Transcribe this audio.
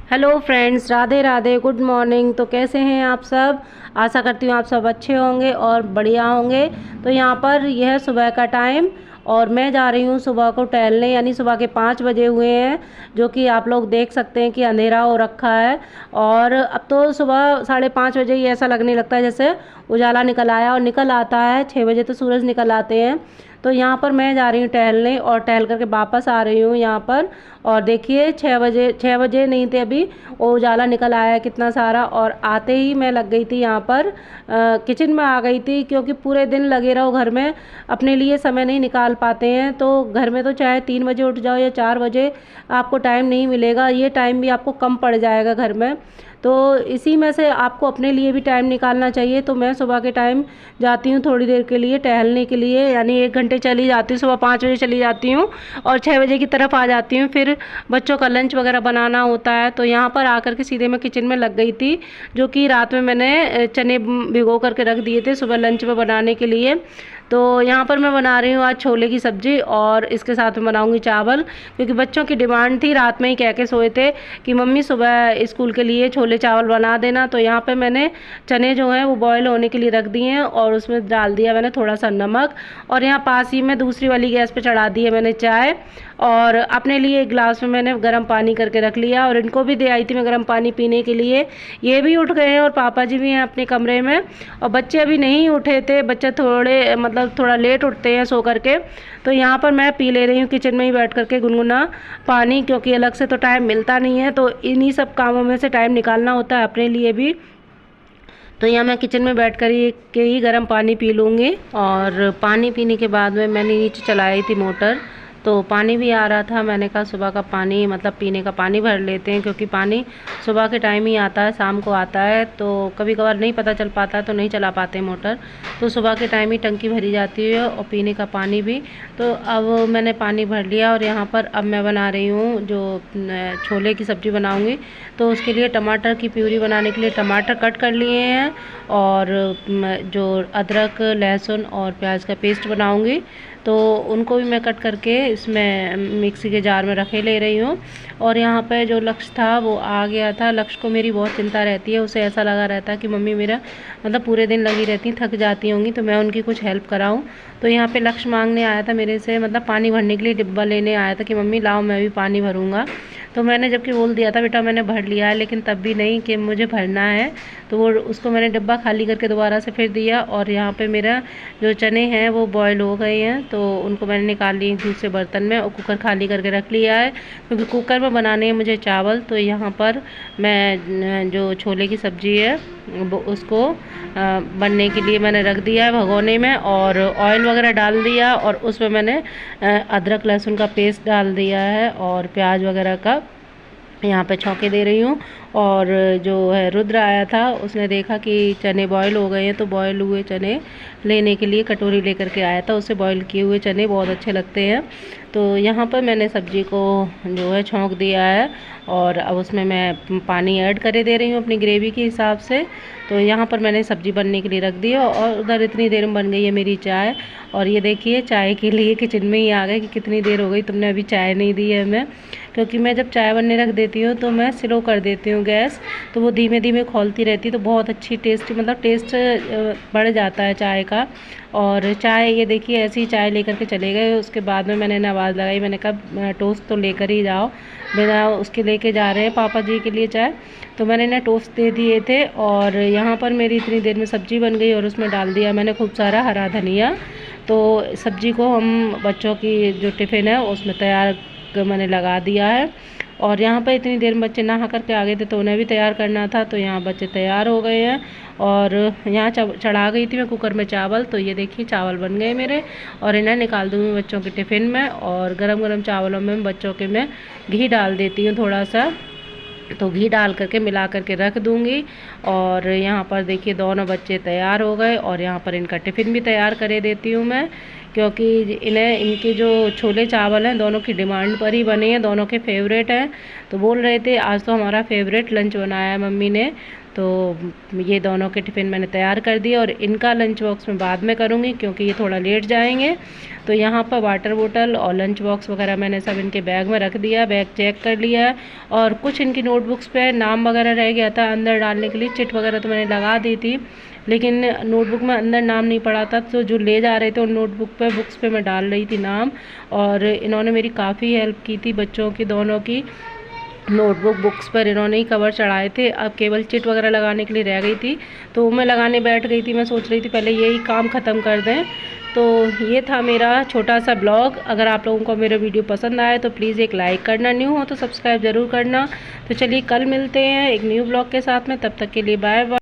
Hello friends, Radhe Radhe, good morning. तो कैसे हैं आप सब? आशा करती हूँ आप सब अच्छे होंगे और बढ़िया होंगे। तो यहाँ पर यह सुबह का टाइम और मैं जा रही हूँ सुबह को टहलने, यानी सुबह के 5 बजे हुए हैं, जो कि आप लोग देख सकते हैं कि अंधेरा हो रखा है। और अब तो सुबह 5:30 बजे ही ऐसा लगने लगता है जैसे उजाला निकल आया, और निकल आता है 6 बजे तो सूरज निकल आते हैं। तो यहाँ पर मैं जा रही हूँ टहलने और टहल करके वापस आ रही हूँ यहाँ पर। और देखिए 6 बजे नहीं थे अभी, वो उजाला निकल आया है कितना सारा। और आते ही मैं लग गई थी यहाँ पर किचन में आ गई थी, क्योंकि पूरे दिन लगे रहो घर में, अपने लिए समय नहीं निकाल पाते हैं। तो घर में तो चाहे 3 बजे उठ जाओ या 4 बजे, आपको टाइम नहीं मिलेगा, ये टाइम भी आपको कम पड़ जाएगा घर में। तो इसी में से आपको अपने लिए भी टाइम निकालना चाहिए। तो मैं सुबह के टाइम जाती हूँ थोड़ी देर के लिए टहलने के लिए, यानी 1 घंटे चली जाती हूँ। सुबह 5 बजे चली जाती हूँ और 6 बजे की तरफ आ जाती हूँ। फिर बच्चों का लंच वगैरह बनाना होता है। तो यहाँ पर आकर के सीधे मैं किचन में लग गई थी, जो कि रात में मैंने चने भिगो करके रख दिए थे सुबह लंच में बनाने के लिए। तो यहाँ पर मैं बना रही हूँ आज छोले की सब्ज़ी, और इसके साथ में बनाऊँगी चावल, क्योंकि बच्चों की डिमांड थी, रात में ही कह के सोए थे कि मम्मी सुबह स्कूल के लिए छोले चावल बना देना। तो यहाँ पे मैंने चने जो हैं वो बॉयल होने के लिए रख दिए हैं, और उसमें डाल दिया मैंने थोड़ा सा नमक। और यहाँ पास ही में दूसरी वाली गैस पे चढ़ा दी है मैंने चाय, और अपने लिए एक गिलास में मैंने गर्म पानी करके रख लिया, और इनको भी दे आई थी मैं गर्म पानी पीने के लिए। ये भी उठ गए हैं और पापा जी भी हैं अपने कमरे में, और बच्चे अभी नहीं उठे थे। बच्चे थोड़ा लेट उठते हैं सो करके। तो यहाँ पर मैं पी ले रही हूँ किचन में ही बैठ करके गुनगुना पानी, क्योंकि अलग से तो टाइम मिलता नहीं है। तो इन्हीं सब कामों में से टाइम निकालना होता है अपने लिए भी। तो यहाँ मैं किचन में बैठ कर ही गर्म पानी पी लूँगी। और पानी पीने के बाद में मैंने नीचे चलाई थी मोटर, तो पानी भी आ रहा था। मैंने कहा सुबह का पानी मतलब पीने का पानी भर लेते हैं, क्योंकि पानी सुबह के टाइम ही आता है, शाम को आता है तो कभी कभार नहीं पता चल पाता, तो नहीं चला पाते मोटर। तो सुबह के टाइम ही टंकी भरी जाती है और पीने का पानी भी। तो अब मैंने पानी भर लिया, और यहाँ पर अब मैं बना रही हूँ जो छोले की सब्ज़ी बनाऊँगी। तो उसके लिए टमाटर की प्यूरी बनाने के लिए टमाटर कट कर लिए हैं, और जो अदरक लहसुन और प्याज का पेस्ट बनाऊँगी, तो उनको भी मैं कट करके इसमें मिक्सी के जार में रखे ले रही हूँ। और यहाँ पे जो लक्ष्य था वो आ गया था। लक्ष्य को मेरी बहुत चिंता रहती है, उसे ऐसा लगा रहता है कि मम्मी मेरा मतलब पूरे दिन लगी रहती, थक जाती होंगी, तो मैं उनकी कुछ हेल्प कराऊँ। तो यहाँ पे लक्ष्य मांगने आया था मेरे से, मतलब पानी भरने के लिए डिब्बा लेने आया था कि मम्मी लाओ मैं भी पानी भरूँगा। तो मैंने जबकि बोल दिया था बेटा मैंने भर लिया है, लेकिन तब भी नहीं कि मुझे भरना है। तो वो उसको मैंने डिब्बा खाली करके दोबारा से फिर दिया। और यहाँ पे मेरा जो चने हैं वो बॉयल हो गए हैं, तो उनको मैंने निकाल ली दूसरे बर्तन में, और कुकर खाली करके रख लिया है, क्योंकि कुकर में बनाने हैं मुझे चावल। तो यहाँ पर मैं जो छोले की सब्ज़ी है वो उसको बनने के लिए मैंने रख दिया है भगोने में, और ऑयल वगैरह डाल दिया, और उसमें मैंने अदरक लहसुन का पेस्ट डाल दिया है, और प्याज वगैरह का यहाँ पे छौंके दे रही हूँ। और जो है रुद्र आया था, उसने देखा कि चने बॉयल हो गए हैं, तो बॉयल हुए चने लेने के लिए कटोरी लेकर के आया था। उसे बॉयल किए हुए चने बहुत अच्छे लगते हैं। तो यहाँ पर मैंने सब्ज़ी को जो है छौंक दिया है, और अब उसमें मैं पानी ऐड करे दे रही हूँ अपनी ग्रेवी के हिसाब से। तो यहाँ पर मैंने सब्ज़ी बनने के लिए रख दी है, और उधर इतनी देर में बन गई है मेरी चाय। और ये देखिए चाय के लिए किचन में ही आ गए कि कितनी देर हो गई तुमने अभी चाय नहीं दी है हमें। क्योंकि मैं जब चाय बनने रख देती हूँ तो मैं स्लो कर देती हूँ गैस, तो वो धीमे धीमे खौलती रहती है, तो बहुत अच्छी टेस्टी मतलब टेस्ट बढ़ जाता है चाय का। और चाय ये देखिए ऐसी ही चाय लेकर के चले गए। उसके बाद में मैंने ना आवाज़ लगाई, मैंने कहा टोस्ट तो लेकर ही जाओ, बिना उसके लेके जा रहे हैं पापा जी के लिए चाय। तो मैंने ना टोस्ट दे दिए थे, और यहाँ पर मेरी इतनी देर में सब्ज़ी बन गई, और उसमें डाल दिया मैंने खूब सारा हरा धनिया। तो सब्ज़ी को हम बच्चों की जो टिफ़िन है उसमें तैयार मैंने लगा दिया है। और यहाँ पर इतनी देर में बच्चे नहा करके आ गए थे, तो उन्हें भी तैयार करना था। तो यहाँ बच्चे तैयार हो गए हैं, और यहाँ चढ़ा गई थी मैं कुकर में चावल। तो ये देखिए चावल बन गए मेरे, और इन्हें निकाल दूँगी बच्चों के टिफ़िन में। और गरम गरम चावलों में बच्चों के मैं घी डाल देती हूँ थोड़ा सा, तो घी डाल करके मिला करके रख दूँगी। और यहाँ पर देखिए दोनों बच्चे तैयार हो गए, और यहाँ पर इनका टिफ़िन भी तैयार करे देती हूँ मैं, क्योंकि इन्हें इनके जो छोले चावल हैं दोनों की डिमांड पर ही बने हैं, दोनों के फेवरेट हैं। तो बोल रहे थे आज तो हमारा फेवरेट लंच बनाया है मम्मी ने। तो ये दोनों के टिफ़िन मैंने तैयार कर दिए और इनका लंच बॉक्स मैं बाद में करूँगी क्योंकि ये थोड़ा लेट जाएंगे। तो यहाँ पर वाटर बोतल और लंच बॉक्स वगैरह मैंने सब इनके बैग में रख दिया, बैग चेक कर लिया है। और कुछ इनकी नोटबुक्स पे नाम वगैरह रह गया था अंदर डालने के लिए, चिट वगैरह तो मैंने लगा दी थी, लेकिन नोटबुक में अंदर नाम नहीं पड़ा था। तो जो ले जा रहे थे उन नोटबुक पे बुक्स पे मैं डाल रही थी नाम, और इन्होंने मेरी काफ़ी हेल्प की थी। बच्चों की दोनों की नोटबुक बुक्स पर इन्होंने ही कवर चढ़ाए थे, अब केवल चिट वगैरह लगाने के लिए रह गई थी तो मैं लगाने बैठ गई थी। मैं सोच रही थी पहले यही काम ख़त्म कर दें। तो ये था मेरा छोटा सा ब्लॉग। अगर आप लोगों को मेरा वीडियो पसंद आए तो प्लीज़ एक लाइक करना, न्यू हो तो सब्सक्राइब ज़रूर करना। तो चलिए कल मिलते हैं एक न्यू ब्लॉग के साथ में, तब तक के लिए बाय बाय।